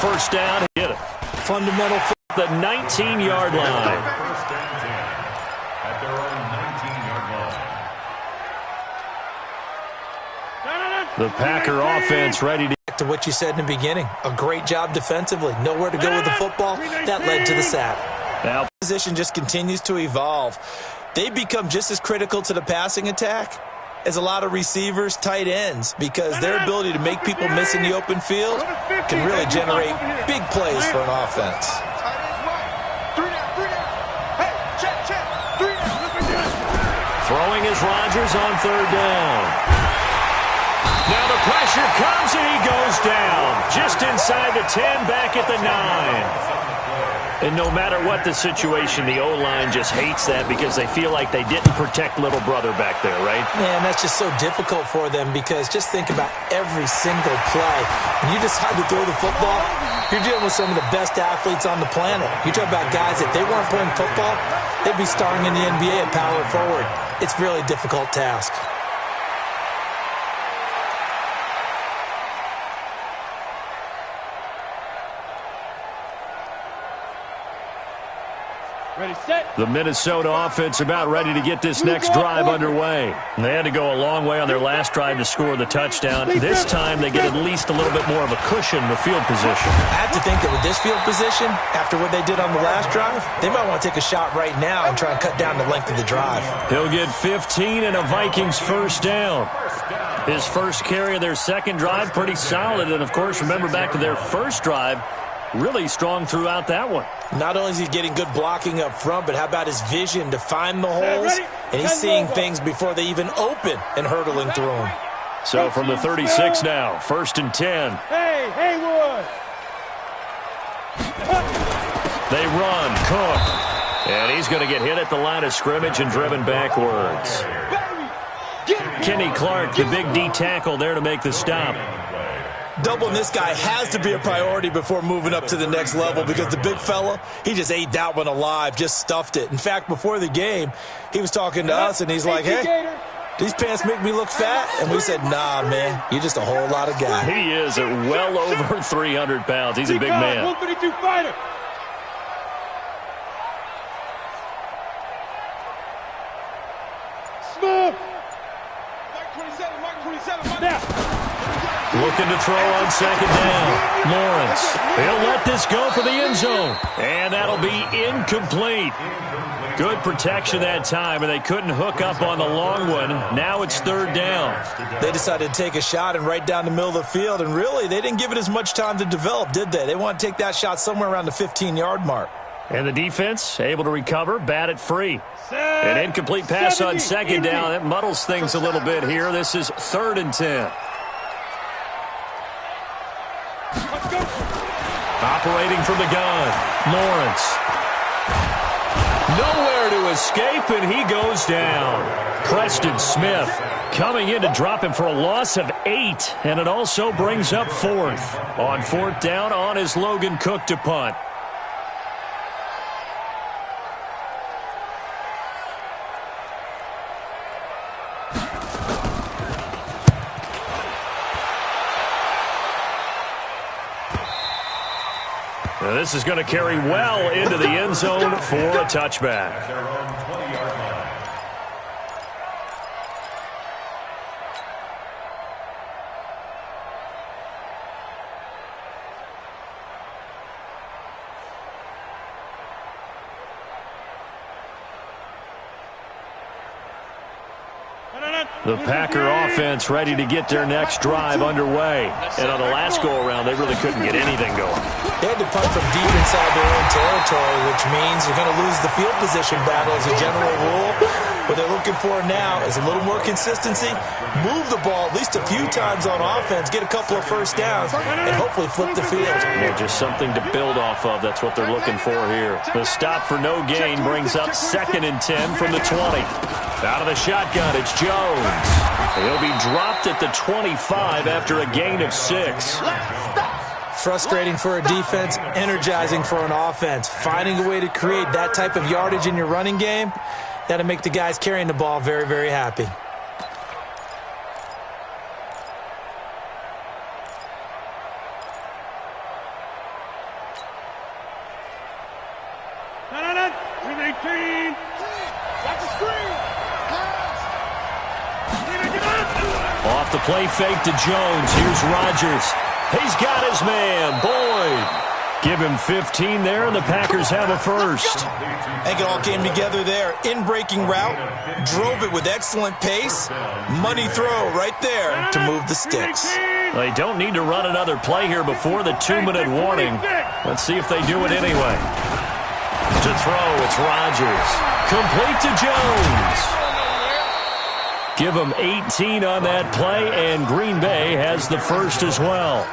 First down, hit it. Fundamental at the 19-yard line. First and 10 at their own 19-yard line. The Packer offense ready to... To what you said in the beginning, a great job defensively. Nowhere to go with the football. That led to the sack. Now, Position just continues to evolve. They become just as critical to the passing attack as a lot of receivers, tight ends, because their ability to make people miss in the open field can really generate big plays for an offense. throwing is Rodgers on third down. Now the pressure comes and he goes down. Just inside the 10, back at the 9. And no matter what the situation, the O-line just hates that because they feel like they didn't protect little brother back there, right? Man, that's just so difficult for them because just think about every single play. When you decide to throw the football, you're dealing with some of the best athletes on the planet. You talk about guys, if they weren't playing football, they'd be starring in the NBA at power forward. It's a really difficult task. Ready, set. The Minnesota offense about ready to get this next drive underway. They had to go a long way on their last drive to score the touchdown. This time they get at least a little bit more of a cushion with field position. I have to think that with this field position, after what they did on the last drive, they might want to take a shot right now and try and cut down the length of the drive. He'll get 15 and a Vikings first down. His first carry of their second drive, pretty solid. And, of course, remember back to their first drive, really strong throughout that one. Not only is he getting good blocking up front, but how about his vision to find the holes? And he's seeing things before they even open and hurdling through them. So from the 36 now, first and 10. Hey, Haywood. They run, Cook. And he's going to get hit at the line of scrimmage and driven backwards. Kenny Clark, the big D tackle there to make the stop. Doubling this guy has to be a priority before moving up to the next level because the big fella, he just ate that one alive, just stuffed it. In fact, before the game, he was talking to us, and he's like, hey, these pants make me look fat? And we said, nah, man, you're just a whole lot of guy. He is at well over 300 pounds. He's a big man. 152 fighter. Smooth. Mike 27. Now. Looking to throw on second down. Lawrence. He'll let this go for the end zone. And that'll be incomplete. Good protection that time, and they couldn't hook up on the long one. Now it's third down. They decided to take a shot and right down the middle of the field, and really, they didn't give it as much time to develop, did they? They want to take that shot somewhere around the 15-yard mark. And the defense able to recover, bat it free. An incomplete pass on second down. That muddles things a little bit here. This is third and 10. Operating from the gun, Lawrence. Nowhere to escape, and he goes down. Preston Smith coming in to drop him for a loss of 8, and it also brings up fourth. On fourth down, on is Logan Cook to punt. Now this is going to carry well into the end zone for a touchback. Their own 20-yard line. The Packer offense ready to get their next drive underway. And on the last go-around, they really couldn't get anything going. They had to punt from deep inside their own territory, which means you're going to lose the field position battle as a general rule. What they're looking for now is a little more consistency, move the ball at least a few times on offense, get a couple of first downs, and hopefully flip the field. Yeah, just something to build off of. That's what they're looking for here. The stop for no gain brings up second and 10 from the 20. Out of the shotgun, it's Jones. He'll be dropped at the 25 after a gain of 6. Frustrating for a defense, energizing for an offense. Finding a way to create that type of yardage in your running game, that'll make the guys carrying the ball very, very happy. Off the play fake to Jones. Here's Rodgers. He's got his man, Boyd. Give him 15 there, and the Packers have a first. I think it all came together there. In-breaking route, drove it with excellent pace. Money throw right there to move the sticks. They don't need to run another play here before the 2-minute warning. Let's see if they do it anyway. To throw, it's Rodgers. Complete to Jones. Give him 18 on that play, and Green Bay has the first as well.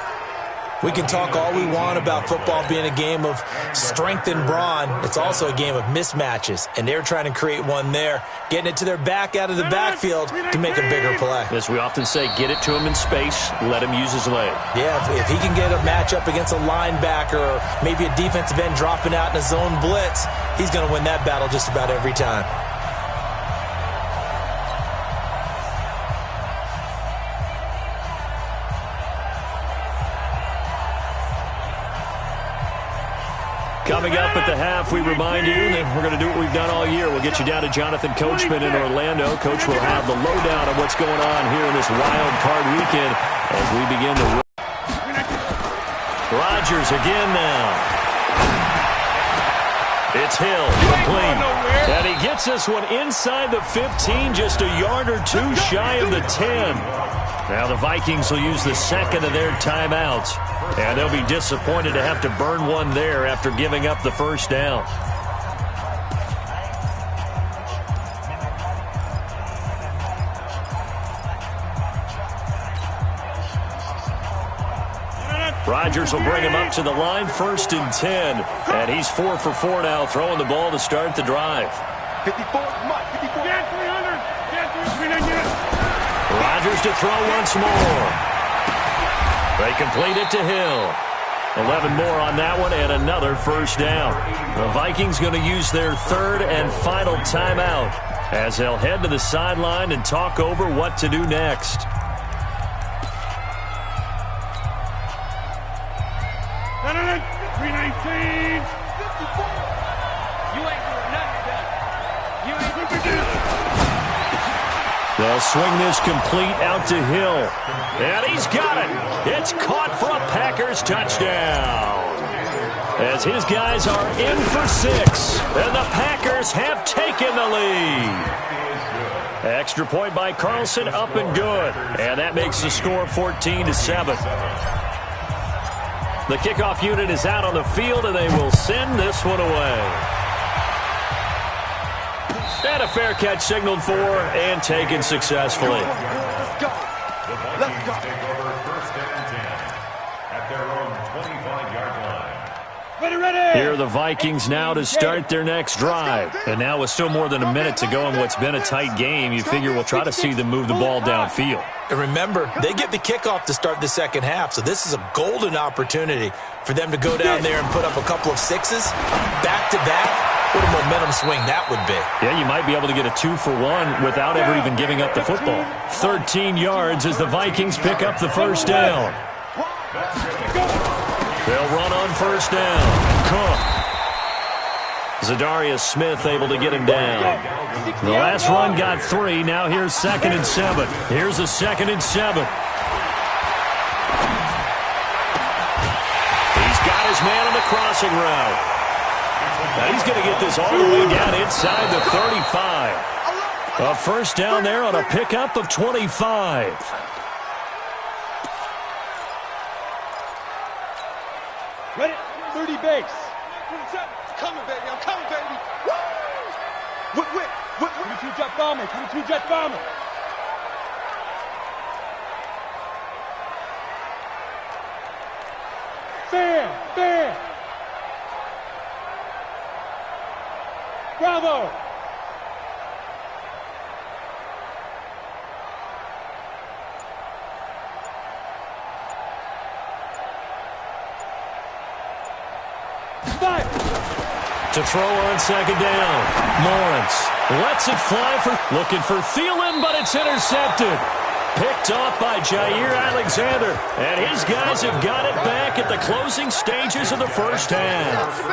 We can talk all we want about football being a game of strength and brawn. It's also a game of mismatches, and they're trying to create one there, getting it to their back out of the backfield to make a bigger play. As we often say, get it to him in space, let him use his leg. Yeah, if he can get a matchup against a linebacker or maybe a defensive end dropping out in a zone blitz, he's going to win that battle just about every time. Coming up at the half, we remind you that we're going to do what we've done all year. We'll get you down to Jonathan Coachman in Orlando. Coach will have the lowdown on what's going on here in this wild card weekend as we begin to... Rodgers again now. It's Hill, complete. And he gets this one inside the 15, just a yard or two shy of the 10. Now the Vikings will use the second of their timeouts. And they'll be disappointed to have to burn one there after giving up the first down. Rodgers will bring him up to the line, 1st and 10. And he's 4 for 4 now, throwing the ball to start the drive. 54, Rodgers to throw once more. They complete it to Hill. 11 more on that one and another first down. The Vikings going to use their third and final timeout as they'll head to the sideline and talk over what to do next. They'll swing this complete out to Hill. And he's got it. It's caught for a Packers touchdown. As his guys are in for 6. And the Packers have taken the lead. Extra point by Carlson, up and good. And that makes the score 14-7. The kickoff unit is out on the field, and they will send this one away. And a fair catch signaled for and taken successfully. Let's go. Let's go. Take over 1st and 10 at their own 25-yard line. Ready. Here are the Vikings now to start their next drive. And now with still more than a minute to go in what's been a tight game, you figure we'll try to see them move the ball downfield. And remember, they get the kickoff to start the second half, so this is a golden opportunity for them to go down there and put up a couple of sixes back-to-back. What a momentum swing that would be. Yeah, you might be able to get a 2-for-1 without ever even giving up the football. 13 yards as the Vikings pick up the first down. They'll run on first down. Cook. Zadarius Smith able to get him down. The last run got 3. Now here's 2nd and 7. Here's a 2nd and 7. He's got his man on the crossing route. Now he's going to get this all the way down inside the 35. A first down there on a pickup of 25. Ready, 30 base. Coming, baby. I'm coming, baby. Woo! Whip. 22 jet bomber. 22 jet bomber. Fair. Bravo. Fire. To throw on 2nd down. Lawrence lets it fly looking for Thielen, but it's intercepted. Picked off by Jair Alexander. And his guys have got it back at the closing stages of the first half.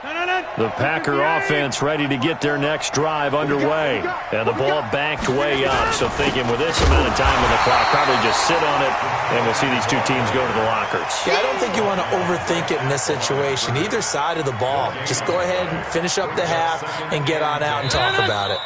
The Packer offense ready to get their next drive underway. And the ball backed way up. So thinking with this amount of time on the clock, probably just sit on it, and we'll see these two teams go to the lockers. Yeah, I don't think you want to overthink it in this situation. Either side of the ball. Just go ahead and finish up the half and get on out and talk about it.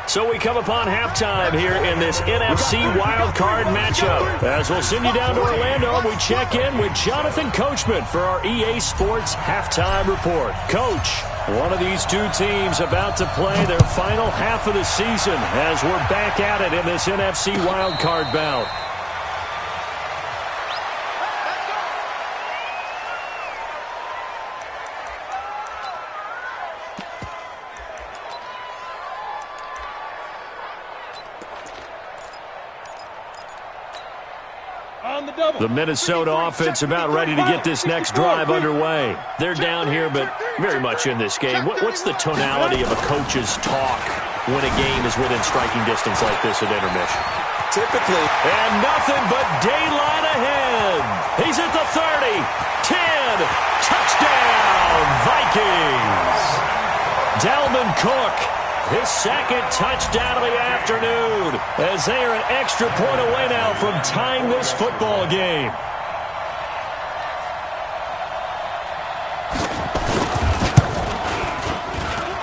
So we come upon halftime here in this NFC wildcard matchup. As we'll send you down to Orlando, we check in with Jonathan Coachman for our EA Sports Halftime Report. Coach, one of these two teams about to play their final half of the season as we're back at it in this NFC wildcard bout. The Minnesota offense about ready to get this next drive underway. They're down here, but very much in this game. What's the tonality of a coach's talk when a game is within striking distance like this at intermission? Typically. And nothing but daylight ahead. He's at the 30, 10, touchdown, Vikings. Dalvin Cook, his second touchdown of the afternoon, as they are an extra point away now from tying this football game.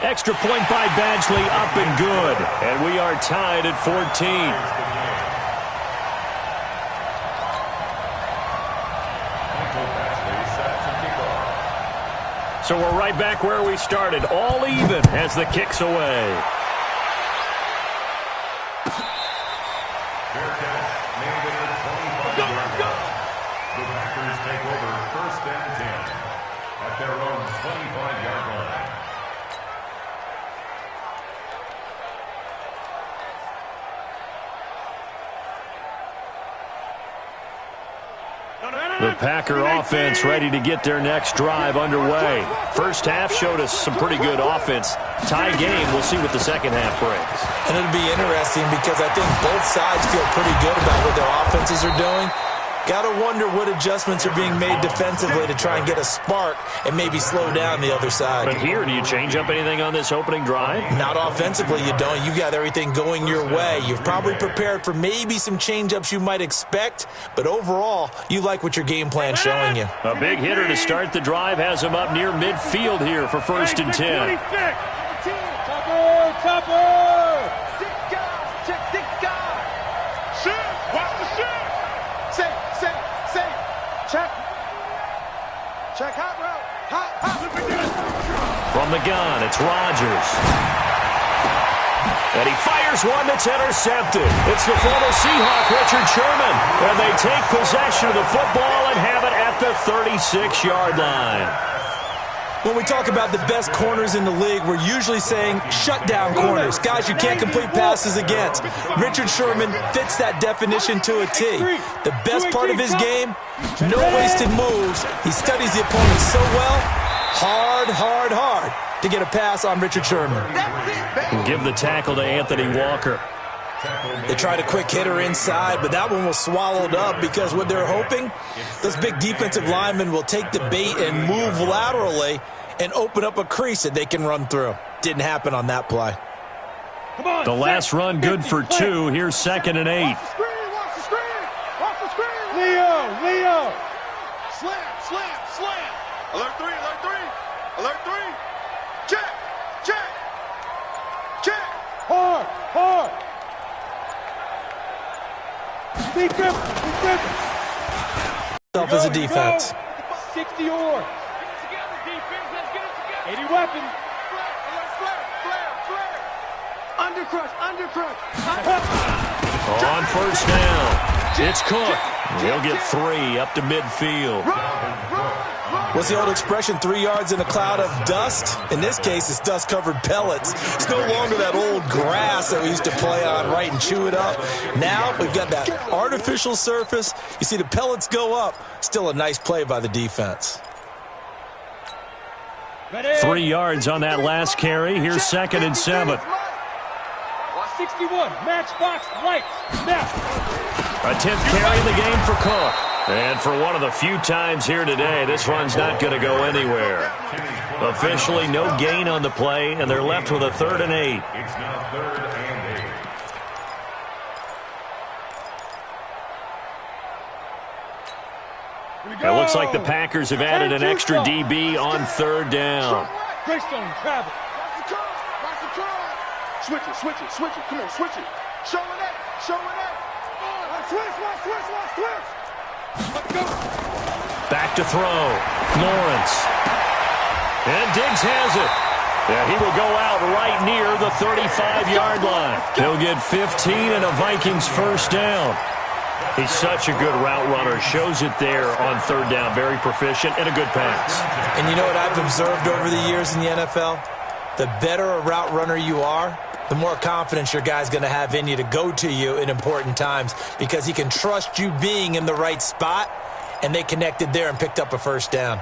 Extra point by Badgley, up and good. And we are tied at 14. So we're right back where we started, all even as the kick's away. Fair catch, made at the 25-yard line. The Packers take over 1st and 10 at their own 25-yard line. The Packer offense ready to get their next drive underway. First half showed us some pretty good offense. Tie game, we'll see what the second half brings. And it'll be interesting because I think both sides feel pretty good about what their offenses are doing. Got to wonder what adjustments are being made defensively to try and get a spark and maybe slow down the other side. But here, do you change up anything on this opening drive? Not offensively, you don't. You got everything going your way. You've probably prepared for maybe some change-ups you might expect, but overall, you like what your game plan's showing you. A big hitter to start the drive has him up near midfield here for 1st and 10. Topper! Check six guys! Shoot! Watch the shoot! Say! Check hot route! From the gun, it's Rodgers. And he fires one that's intercepted. It's the former Seahawk, Richard Sherman. And they take possession of the football and have it at the 36-yard line. When we talk about the best corners in the league, we're usually saying shutdown corners, guys you can't complete passes against. Richard Sherman fits that definition to a T. The best part of his game, no wasted moves. He studies the opponent so well, hard to get a pass on Richard Sherman. Give the tackle to Anthony Walker. They tried a quick hitter inside, but that one was swallowed up because what they're hoping, those big defensive linemen will take the bait and move laterally and open up a crease that they can run through. Didn't happen on that play. The last run good for 2. Here's 2nd and 8. Watch the screen! Leo! Slam! Alert 3! Check! Hard! Defense! As a defense. 60 yards. 80 weapons. Undercrush. On 1st down, it's Cook. He'll get 3 up to midfield. What's the old expression, 3 yards in a cloud of dust? In this case, it's dust-covered pellets. It's no longer that old grass that we used to play on, right, and chew it up. Now we've got that artificial surface. You see the pellets go up. Still a nice play by the defense. 3 yards on that last carry. Here's 2nd and 7. 61, matchbox lights, snap. A 10th carry in the game for Cook. And for one of the few times here today, this run's not going to go anywhere. Officially, no gain on the play, and they're left with a 3rd and 8. It's now 3rd and 8. It looks like the Packers have added an extra DB on 3rd down. Greystone, travel. Watch the curl. Switch it, switch it, switch it. Come on, switch it. Showing that, showing that. Switch. Let's go. Back to throw. Lawrence. And Diggs has it. Yeah, he will go out right near the 35-yard line. He'll get 15 and a Vikings 1st down. He's such a good route runner. Shows it there on 3rd down. Very proficient and a good pass. And you know what I've observed over the years in the NFL? The better a route runner you are, the more confidence your guy's going to have in you to go to you in important times because he can trust you being in the right spot, and they connected there and picked up a 1st down.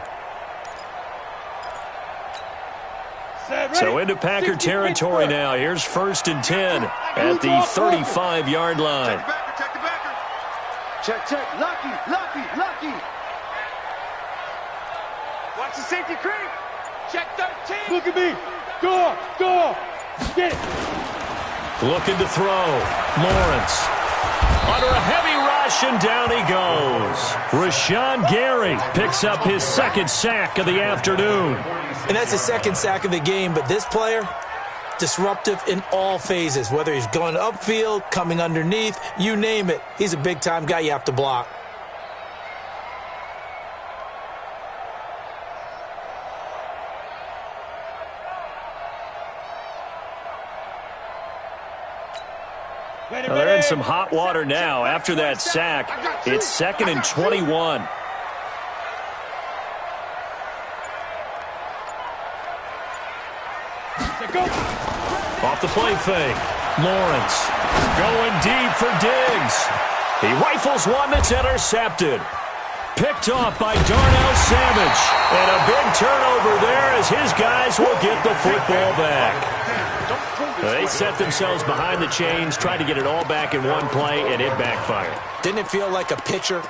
So into Packer territory now. Here's 1st and 10 at the 35-yard line. Check the backer. Check. Lucky. Watch the safety creep. Check 13. Look at me. Go. Get it. Looking to throw. Lawrence. Under a heavy rush, and down he goes. Rashawn Gary picks up his 2nd sack of the afternoon. And that's his 2nd sack of the game, but this player, disruptive in all phases, whether he's going upfield, coming underneath, you name it. He's a big-time guy you have to block. Well, they're in some hot water now. After that sack, it's 2nd and 21. Off the play fake. Lawrence going deep for Diggs. He rifles one that's intercepted. Picked off by Darnell Savage. And a big turnover there as his guys will get the football back. They set themselves behind the chains, tried to get it all back in one play, and it backfired. Didn't it feel like a pitcher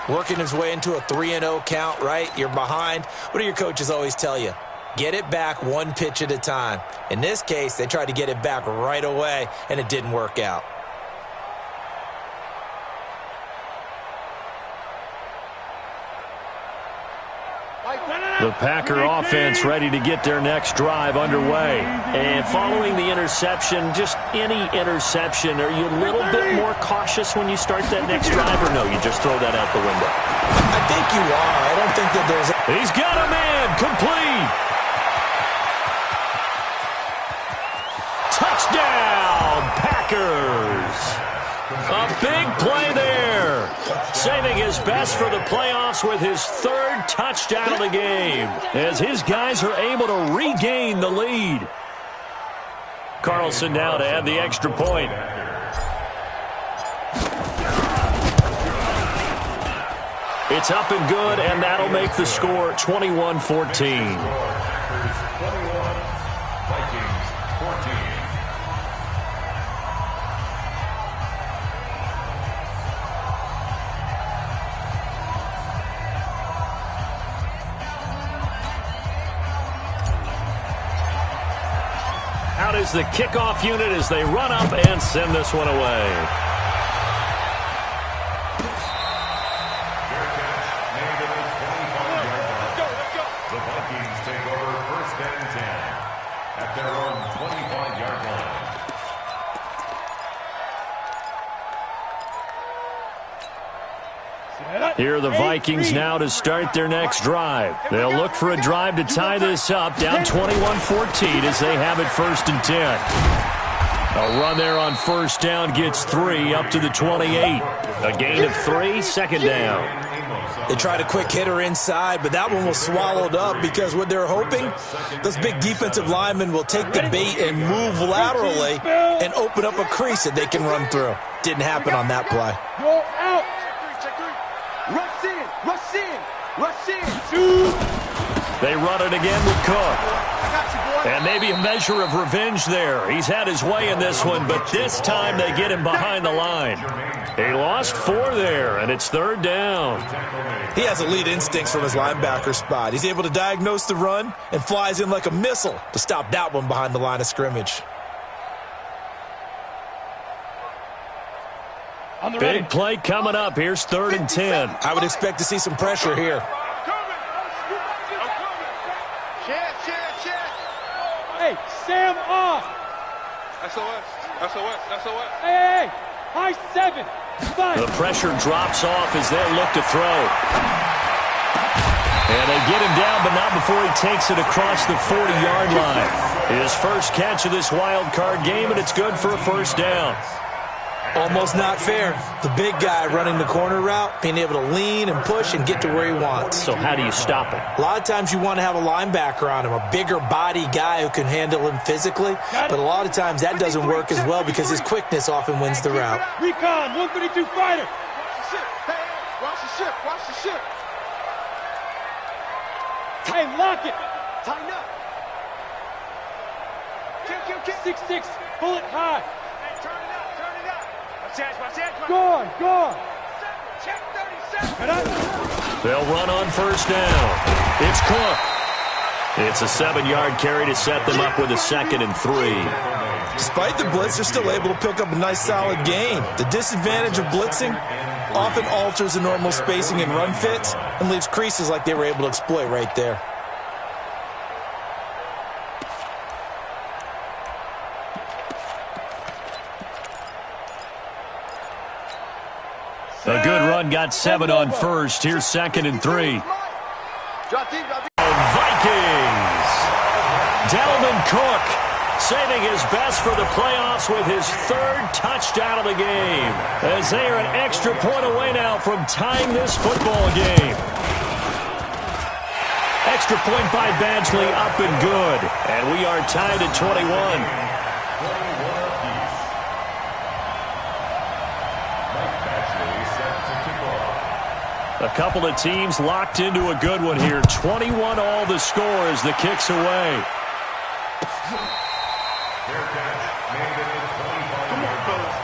working his way into a 3-0 count, right? You're behind. What do your coaches always tell you? Get it back one pitch at a time. In this case, they tried to get it back right away, and it didn't work out. The Packer offense ready to get their next drive underway. And following the interception, just any interception, are you a little bit more cautious when you start that next drive, or no, you just throw that out the window? I think you are. I don't think that there's... He's got a man, complete. Touchdown, Packers. A big play there. Saving his best for the playoffs with his 3rd touchdown of the game as his guys are able to regain the lead. Carlson now to add the extra point. It's up and good, and that'll make the score 21-14. Out is the kickoff unit as they run up and send this one away. The Vikings take over 1st and 10 at their own 25-yard line. Here are the Vikings now to start their next drive. They'll look for a drive to tie this up, down 21-14 as they have it 1st and 10. A run there on 1st down gets 3 up to the 28. A gain of 3, 2nd down. They tried a quick hitter inside, but that one was swallowed up because what they're hoping, those big defensive linemen will take the bait and move laterally and open up a crease that they can run through. Didn't happen on that play. Go out. Rush in. They run it again with Cook. And maybe a measure of revenge there. He's had his way in this one, but this time they get him behind the line. He lost 4 there, and it's 3rd down. He has elite instincts from his linebacker spot. He's able to diagnose the run and flies in like a missile to stop that one behind the line of scrimmage. Big play coming up. Here's 3rd and 10. I would expect to see some pressure here. Hey, Sam off. SOS. SOS. SOS. Hey, high 7. 5. The pressure drops off as they look to throw. And they get him down, but not before he takes it across the 40-yard line. His first catch of this wild card game, and it's good for a 1st down. Almost not fair. The big guy running the corner route, being able to lean and push and get to where he wants. So how do you stop it? A lot of times you want to have a linebacker on him, a bigger body guy who can handle him physically. But a lot of times that doesn't work as well because his quickness often wins the route. Recon, 132 fighter. Watch the ship. Watch the ship. Hey, lock it. Tighten up. Kill. 6-6, bullet high. Turn it up. Go on. Check 37. They'll run on 1st down. It's Cook. It's a 7-yard carry to set them up with a 2nd and 3. Despite the blitz, they're still able to pick up a nice solid gain. The disadvantage of blitzing often alters the normal spacing and run fits and leaves creases like they were able to exploit right there. A good run, got 7 on 1st. Here's 2nd and 3. Vikings. Dalvin Cook saving his best for the playoffs with his 3rd touchdown of the game, as they are an extra point away now from tying this football game. Extra point by Badgley, up and good. And we are tied at 21. A couple of teams locked into a good one here. 21 all the score as the kick's away. Fair catch made it at 25 yards.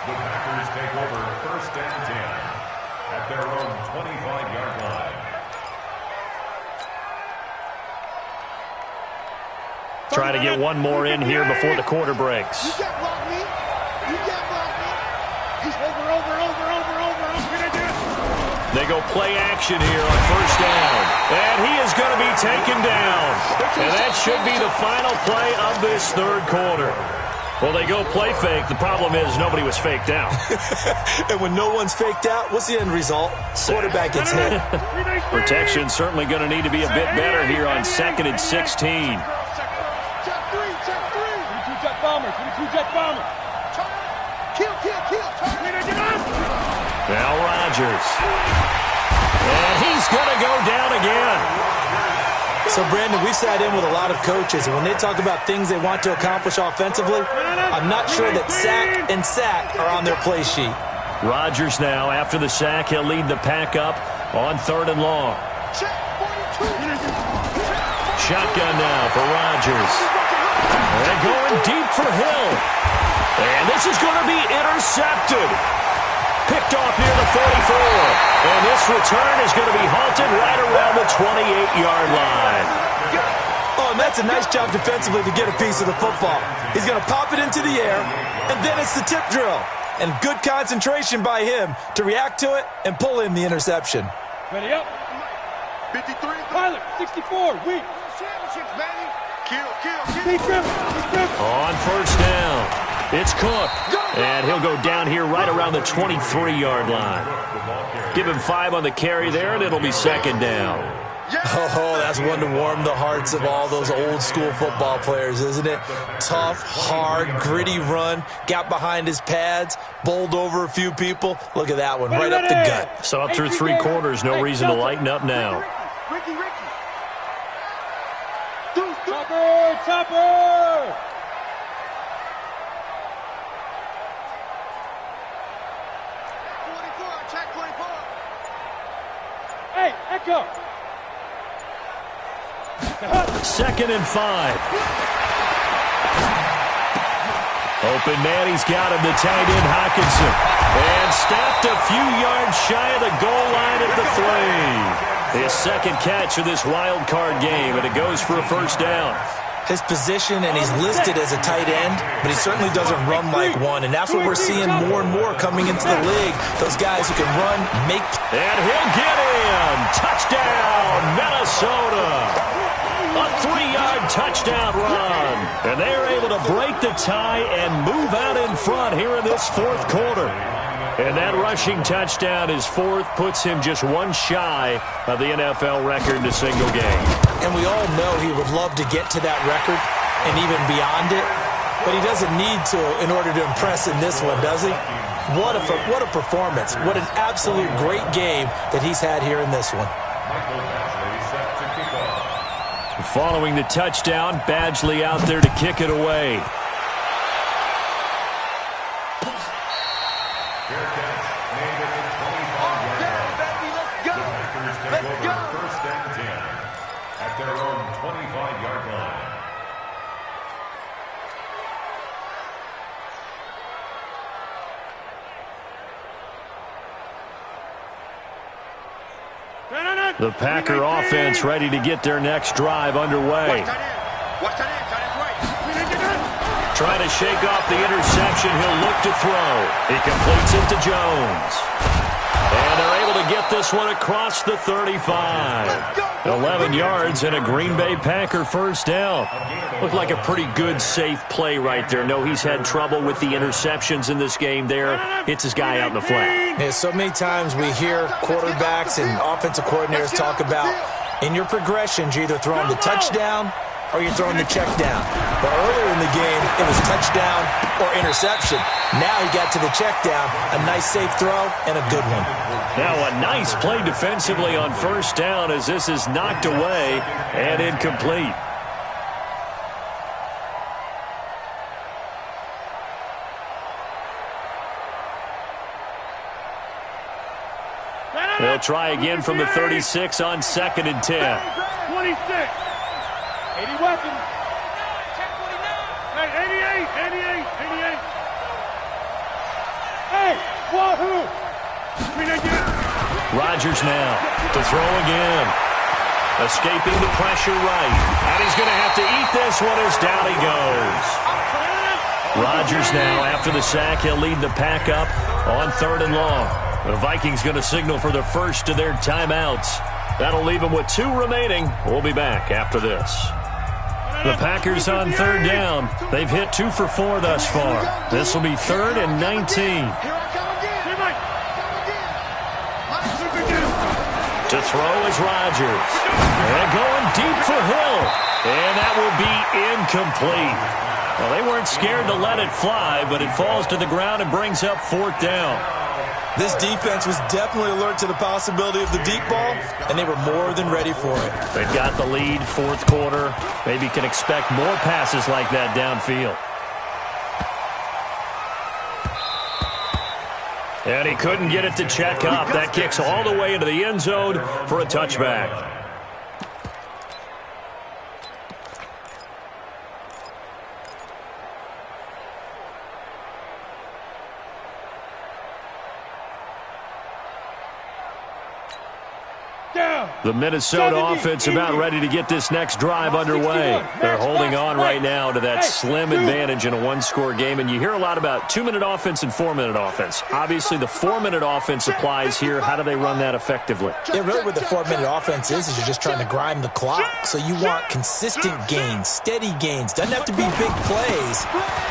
The Packers take over 1st and 10 at their own 25-yard line. Try to get one more in here before the quarter breaks. You can't block me. You can't block me. He's over. They go play action here on 1st down. And he is going to be taken down. And that should be the final play of this 3rd quarter. Well, they go play fake. The problem is nobody was faked out. And when no one's faked out, what's the end result? Quarterback gets hit. Protection certainly going to need to be a bit better here on 2nd and 16. Check 3. 22 jet bomber. Kill. Now Rodgers. And he's going to go down again. So, Brandon, we sat in with a lot of coaches, and when they talk about things they want to accomplish offensively, I'm not sure that sack and sack are on their play sheet. Rodgers now, after the sack, he'll lead the pack up on 3rd and long. Shotgun now for Rodgers. And going deep for Hill. And this is going to be intercepted. Picked off near the 44. And this return is going to be halted right around the 28-yard line. Oh, and that's a nice job defensively to get a piece of the football. He's going to pop it into the air, and then it's the tip drill. And good concentration by him to react to it and pull in the interception. Ready up. 53. Pilot, 64, weak. Championships, baby. Kill. Keep grip. On 1st down, it's Cook. And he'll go down here right around the 23-yard line. Give him 5 on the carry there, and it'll be 2nd down. Oh, that's one to warm the hearts of all those old-school football players, isn't it? Tough, hard, gritty run, got behind his pads, bowled over a few people. Look at that one, right up the gut. So up through 3 quarters, no reason to lighten up now. Ricky. Topper! 24, check 24. Hey, Echo! 2nd and 5. Open man, he's got him, the tight end Hockenson. And stopped a few yards shy of the goal line at the 3. His 2nd catch of this wild card game, and it goes for a 1st down. His position, and he's listed as a tight end, but he certainly doesn't run like one, and that's what we're seeing more and more coming into the league. Those guys who can run, make... And he'll get in! Touchdown, Minnesota! A 3-yard touchdown run. And they're able to break the tie and move out in front here in this 4th quarter. And that rushing touchdown is 4th, puts him just one shy of the NFL record in a single game. And we all know he would love to get to that record and even beyond it, but he doesn't need to in order to impress in this one, does he? What a performance. What an absolute great game that he's had here in this one. Following the touchdown, Badgley out there to kick it away. The Packer offense ready to get their next drive underway. Trying to shake off the interception. He'll look to throw. He completes it to Jones. And they're able to get this one across the 35. 11 yards and a Green Bay Packer 1st down. Looked like a pretty good, safe play right there. No, he's had trouble with the interceptions in this game there. Hits his guy out in the flat. Yeah, so many times we hear quarterbacks and offensive coordinators talk about in your progressions, you're either throwing the touchdown or you're throwing the check down. But earlier in the game, it was touchdown or interception. Now he got to the check down, a nice safe throw, and a good one. Now a nice play defensively on 1st down as this is knocked away and incomplete. They'll try again from the 36 on 2nd and 10. 26. 80 weapons. Hey, 88. Hey, wahoo. Rodgers now to throw again. Escaping the pressure right. And he's going to have to eat this one as down he goes. Rodgers now, after the sack, he'll lead the pack up on 3rd and long. The Vikings going to signal for the first of their timeouts. That'll leave them with 2 remaining. We'll be back after this. The Packers on 3rd down. They've hit 2 for 4 thus far. This will be 3rd and 19. To throw is Rodgers. And going deep for Hill. And that will be incomplete. Well, they weren't scared to let it fly, but it falls to the ground and brings up 4th down. This defense was definitely alert to the possibility of the deep ball, and they were more than ready for it. They've got the lead, 4th quarter. Maybe can expect more passes like that downfield. And he couldn't get it to check up. That kicks all the way into the end zone for a touchback. The Minnesota offense about ready to get this next drive underway. They're holding on right now to that slim advantage in a 1-score game. And you hear a lot about 2-minute offense and 4-minute offense. Obviously, the 4-minute offense applies here. How do they run that effectively? Yeah, really what the 4-minute offense is you're just trying to grind the clock. So you want consistent gains, steady gains. Doesn't have to be big plays,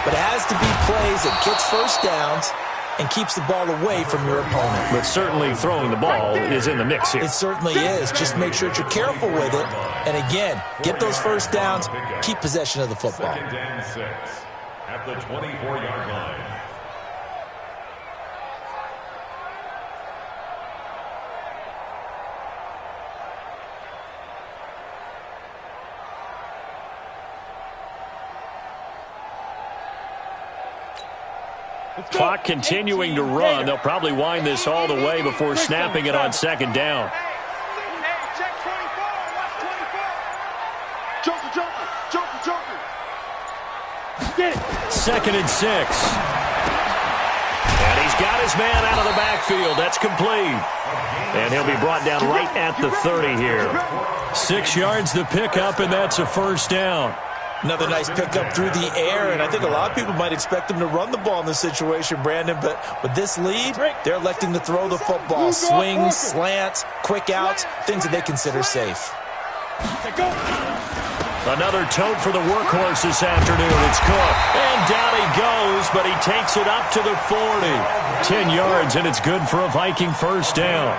but it has to be plays that gets 1st downs and keeps the ball away from your opponent. But certainly throwing the ball is in the mix here. It certainly is. Just make sure that you're careful with it. And again, get those 1st downs, keep possession of the football. 2nd and 6 at the 24-yard line. Clock continuing to run. They'll probably wind this all the way before snapping it on 2nd down. Joker. Joker, Joker. Get it. 2nd and 6. And he's got his man out of the backfield. That's complete. And he'll be brought down right at the 30 here. 6 yards the pickup, and that's a first down. Another nice pickup through the air, and I think a lot of people might expect him to run the ball in this situation, Brandon, but with this lead, they're electing to throw the football. Swings, slants, quick outs, things that they consider safe. Another tote for the workhorse this afternoon. It's Cook. And down he goes, but he takes it up to the 40. 10 yards, and it's good for a Viking first down.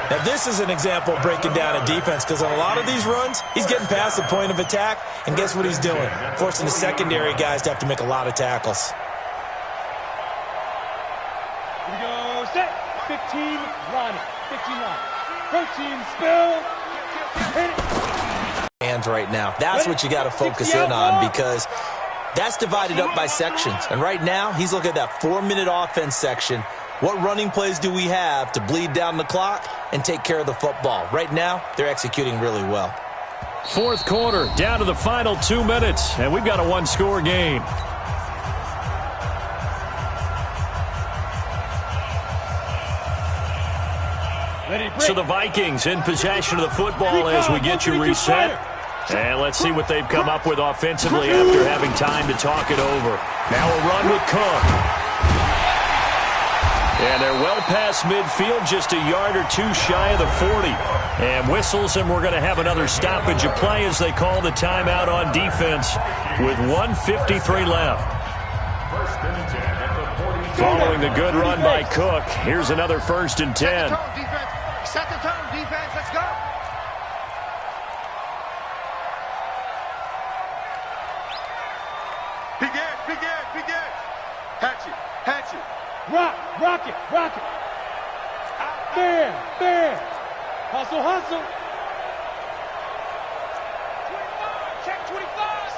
Now, this is an example of breaking down a defense because on a lot of these runs, he's getting past the point of attack, and guess what he's doing? Forcing the secondary guys to have to make a lot of tackles. Here we go. Set. 15 line. 15 line. Protein spill. Hit it. Hands right now. That's what you got to focus in on because that's divided up by sections. And right now, he's looking at that 4-minute offense section. What running plays do we have to bleed down the clock and take care of the football? Right now, they're executing really well. 4th quarter, down to the final 2 minutes, and we've got a 1-score game. So the Vikings in possession of the football as we get you reset. And let's see what they've come up with offensively after having time to talk it over. Now a run with Cook. And they're well past midfield, just a yard or two shy of the 40. And whistles, and we're going to have another stoppage of play as they call the timeout on defense with 1:53 left. Following the good run by Cook, here's another 1st and 10. Set the tone, defense. Let's go. Begin. Hatchet. Rock it. There. Hustle.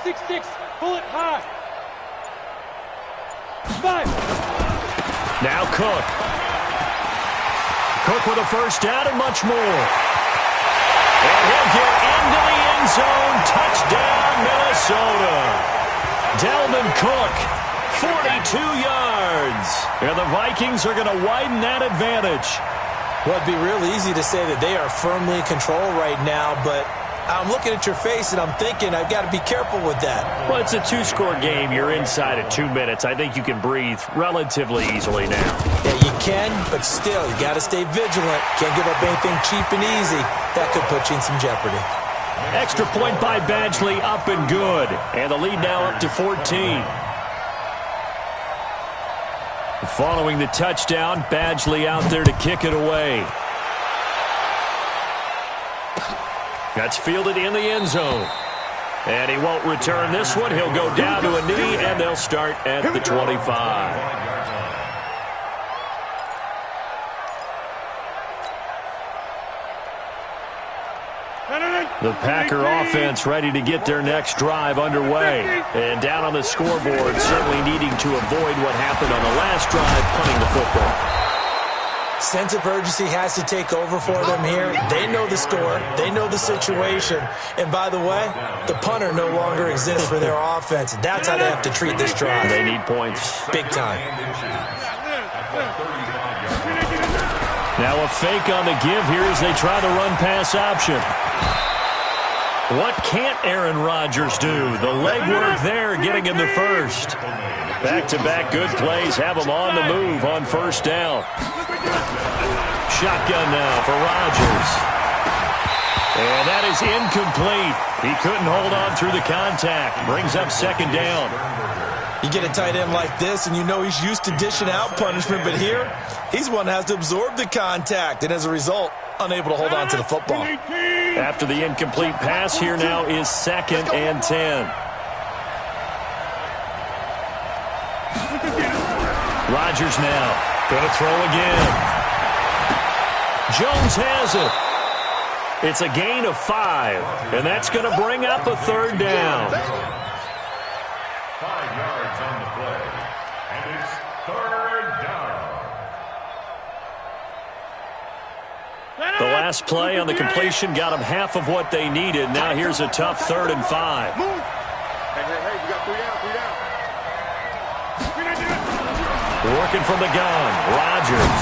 6-6, pull it high. 5. Now Cook. Cook with a first down and much more. And he'll get into the end zone. Touchdown, Minnesota. Dalvin Cook, 42 yards. And the Vikings are going to widen that advantage. Well, it'd be real easy to say that they are firmly in control right now, but I'm looking at your face and I'm thinking I've got to be careful with that. Well, it's a 2-score game. You're inside at 2 minutes. I think you can breathe relatively easily now. Yeah, you can, but still, you got to stay vigilant. Can't give up anything cheap and easy. That could put you in some jeopardy. Extra point by Badgley, up and good. And the lead now up to 14. Following the touchdown, Badgley out there to kick it away. That's fielded in the end zone. And he won't return this one. He'll go down to a knee, and they'll start at the 25. The Packer offense ready to get their next drive underway. And down on the scoreboard, certainly needing to avoid what happened on the last drive, punting the football. Sense of urgency has to take over for them here. They know the score. They know the situation. And by the way, the punter no longer exists for their offense. That's how they have to treat this drive. They need points. Big time. Now a fake on the give here as they try the run-pass option. What can't Aaron Rodgers do? The legwork there getting in the first. Back-to-back good plays have him on the move on first down. Shotgun now for Rodgers. And that is incomplete. He couldn't hold on through the contact. Brings up second down. You get a tight end like this, and you know he's used to dishing out punishment, but here, he's one that has to absorb the contact, and as a result, unable to hold on to the football. After the incomplete pass, here now is 2nd and 10. Rodgers now going to throw again. Jones has it. It's a gain of 5, and that's going to bring up a third down. 5 yards on the play, and it's third down. The last play on the completion got them half of what they needed. Now here's a tough 3rd and 5. Move. Hey, we got 3 down, 3 down. Working from the gun, Rodgers.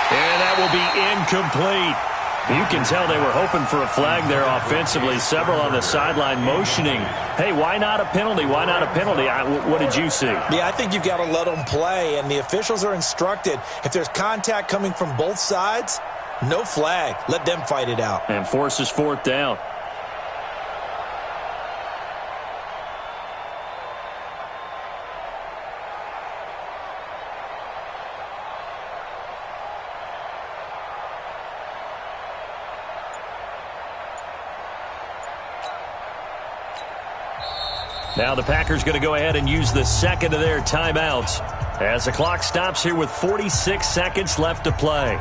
And that will be incomplete. You can tell they were hoping for a flag there offensively. Several on the sideline motioning, hey, why not a penalty? Why not a penalty? What did you see? Yeah, I think you've got to let them play, and the officials are instructed. If there's contact coming from both sides, no flag. Let them fight it out. And forces 4th down. Now the Packers going to go ahead and use the second of their timeouts as the clock stops here with 46 seconds left to play.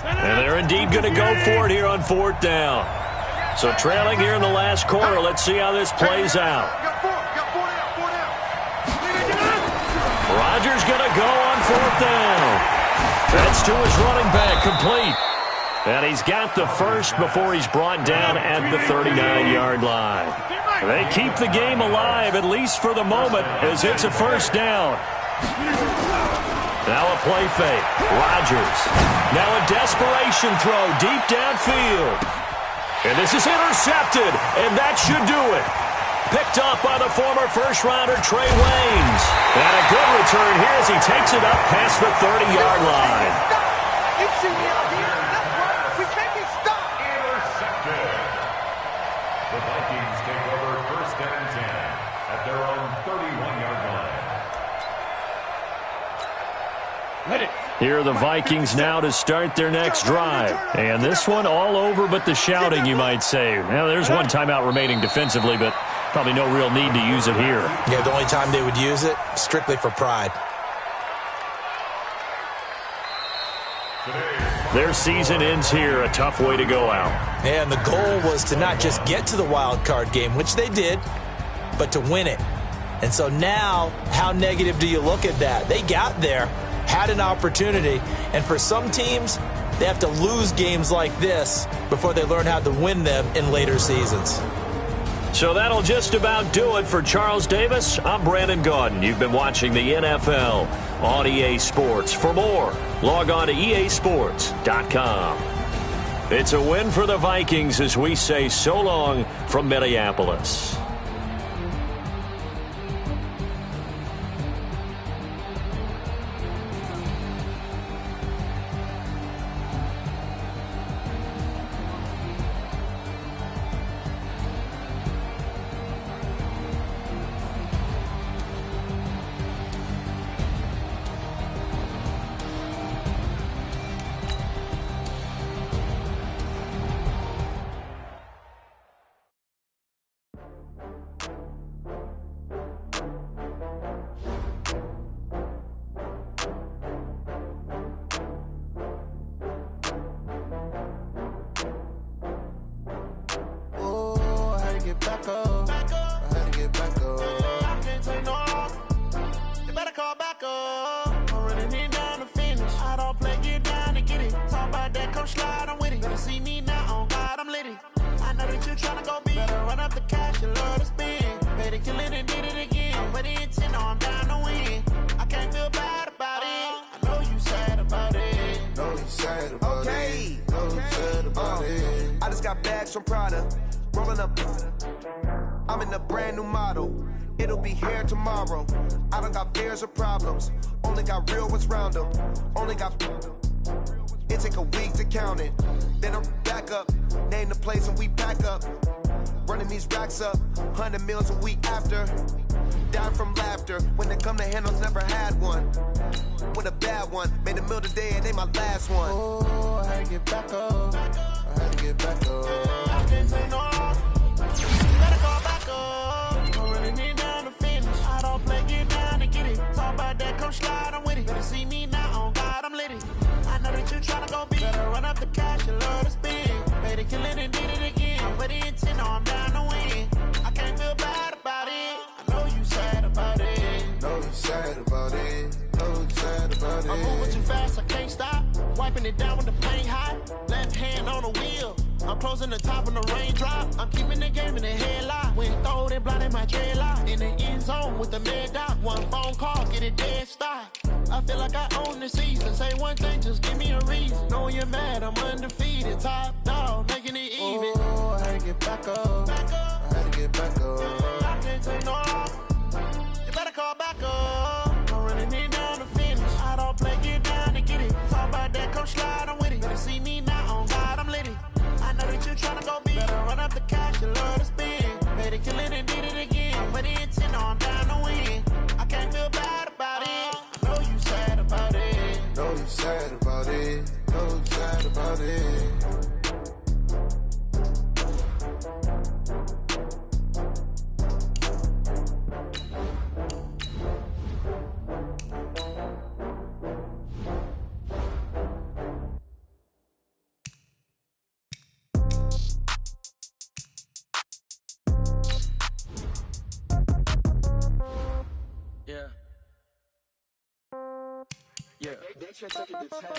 And they're indeed going to go for it here on 4th down. So trailing here in the last quarter, let's see how this plays out. Rodgers going to go on 4th down. That's to his running back, complete. And he's got the first before he's brought down at the 39-yard line. They keep the game alive, at least for the moment, as it's a 1st down. Now a play fake. Rodgers. Now a desperation throw deep downfield. And this is intercepted, and that should do it. Picked up by the former first-rounder Trey Waynes. And a good return here as he takes it up past the 30-yard line. You see me out here. That's right. We can't be stopped. Intercepted. The Vikings take over 1st and 10 at their own 31-yard line. Let it. Here are the Vikings now to start their next drive. And this one all over but the shouting, you might say. Now, there's one timeout remaining defensively, but probably no real need to use it here. Yeah, the only time they would use it, strictly for pride. Their season ends here, a tough way to go out. And the goal was to not just get to the wild card game, which they did, but to win it. And so now, how negative do you look at that? They got there, had an opportunity, and for some teams, they have to lose games like this before they learn how to win them in later seasons. So that'll just about do it for Charles Davis. I'm Brandon Gaudin. You've been watching the NFL on EA Sports. For more, log on to easports.com. It's a win for the Vikings as we say so long from Minneapolis. I'm in a brand new model. It'll be here tomorrow. I don't got fears or problems. Only got real ones round them. Only got. It take a week to count it. Then I'm back up. Name the place and we pack up. Running these racks up. 100 meals a week after. Dying from laughter. When they come to handles, never had one. With a bad one. Made a meal today and they my last one. Oh, I had to get back up. I had to get back up. I can't say no. Better go back up. I'm running it down to finish. I don't play, get down to get it. Talk about that, come slide, I'm with it. Better see me now, on God, I'm lit it. I know that you tryna go big. Better run up the cash, you love to spend. Made a killing and did it again. But the intent, no, I'm it down with the plane hot. Left hand on the wheel. I'm closing the top when the raindrop. I'm keeping the game in the headlock. When throwed and blinded my dreadlock. In the end zone with the mad dot. One phone call, get it dead stop. I feel like I own the season. Say one thing, just give me a reason. Knowing you're mad, I'm undefeated. Top dog, making it even. Oh, I had to get back up. I had to get back up. I can't take no loss. You better call back up. I'm running it down to finish. I don't play, get down to get it. Talk about that, come slide, I'm with it. Better see me now, on God, I'm lit it. I know that you're tryna go big. Better run up the cash, you love to spend. Made it, kill it, and did it again. Put the intent on, down to win. I can't feel bad about it. I know you sad about it. Know you sad about it. Know you sad about it. Yeah.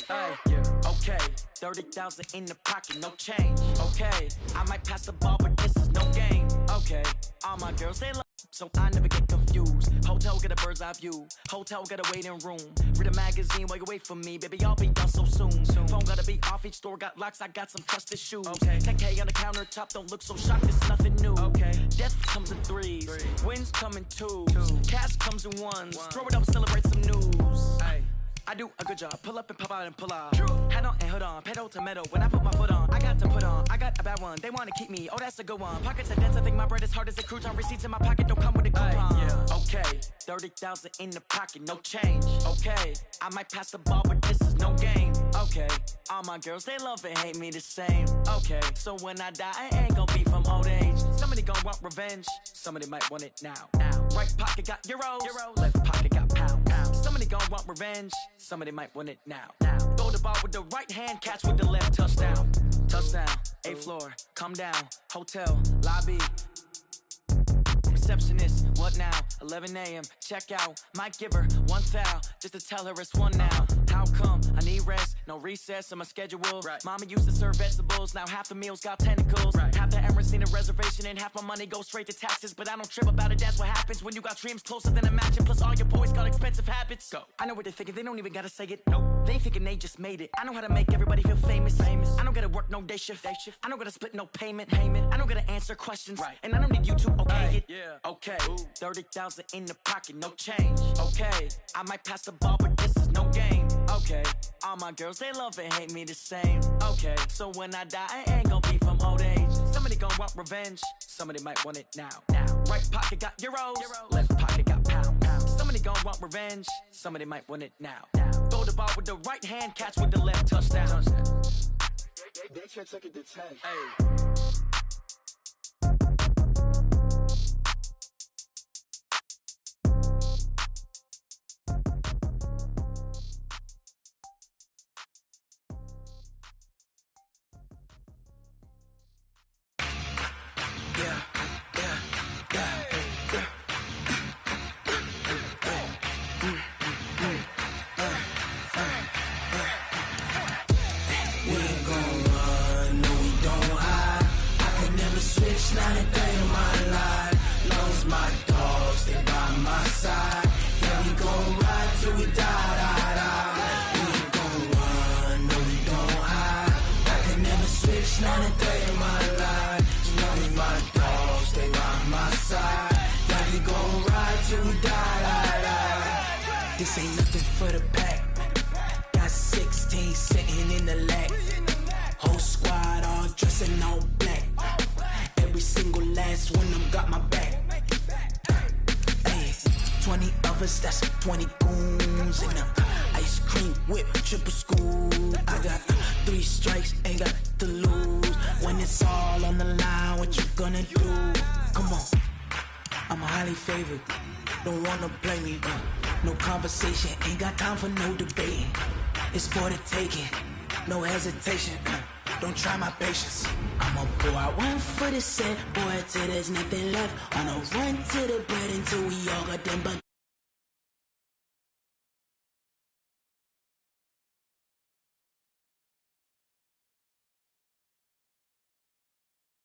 Hey, yeah. Okay, 30,000 in the pocket, no change. Okay, I might pass the ball, but this is no game. Okay, all my girls, they love, so I never get confused. Hotel get a bird's eye view. Hotel got a waiting room. Read a magazine while you wait for me, baby. I'll be done so soon. Phone gotta be off. Each store got locks. I got some trusted shoes. Okay, 10K on the countertop. Don't look so shocked. It's nothing new. Okay, death comes in threes. Wins come in twos. Cash comes in ones. Throw it up, celebrate some news. Hey. I do a good job, pull up and pop out and pull out. Head on and hood on, pedal to metal. When I put my foot on, I got to put on. I got a bad one, they wanna keep me. Oh, that's a good one. Pockets are dense, I think my bread is hard as a crouton. Receipts in my pocket don't come with a coupon. Yeah. Okay, 30,000 in the pocket, no change. Okay, I might pass the ball, but this is no game. Okay, all my girls, they love and hate me the same. Okay, so when I die, I ain't gonna be from old age. Somebody gon' want revenge, somebody might want it now. Right pocket got euros, left pocket got pounds. Somebody gon' want revenge, somebody might want it now. Throw the ball with the right hand, catch with the left, touchdown. Touchdown, 8th floor, come down, hotel, lobby. Receptionist, what now? 11 a.m. check out. Might give her one foul just to tell her it's one now. How come? I need rest, no recess on my schedule. Mama used to serve vegetables, now half the meals got tentacles. Half the errands need a reservation and half my money goes straight to taxes. But I don't trip about it, that's what happens when you got dreams closer than a match. Plus all your boys got expensive habits. Go. I know what they're thinking, they don't even gotta say it. Nope. They thinking they just made it. I know how to make everybody feel famous. I don't gotta work no day shift. I don't gotta split no payment. I don't gotta answer questions. And I don't need you to okay it. Okay, 30,000 in the pocket, no change. Okay, I might pass the ball, but this is no game. Okay, all my girls, they love and hate me the same. Okay, so when I die, I ain't gonna be from old age. Somebody gon' want revenge, somebody might want it now. Right pocket got euros, left pocket got pounds. Somebody gon' want revenge, somebody might want it now. Throw the ball with the right hand, catch with the left, touchdown. They can't take it to 10. Hey. Not a day in my life. Lost my dogs, they by my side. Yeah, we gon' ride till we die. We ain't gon' run, no we don't hide. I can never switch, not a day in my life. Lost my dogs, they by my side. Yeah, we gon' ride till we die. This ain't nothing for the pack. Got 16 sitting in the lap. Whole squad all dressing all black. Every single last one of them got my back. Hey, 20 of us, that's 20 goons. And ice cream whip, triple school. I got 3 strikes, ain't got to lose. When it's all on the line, what you gonna do? Come on, I'm highly favored. Don't wanna blame me, no conversation, ain't got time for no debating. It's for the taking, no hesitation. Don't try my patience. I'ma pour out one for the set, boy, till there's nothing left. On a run to the bread until we all got them.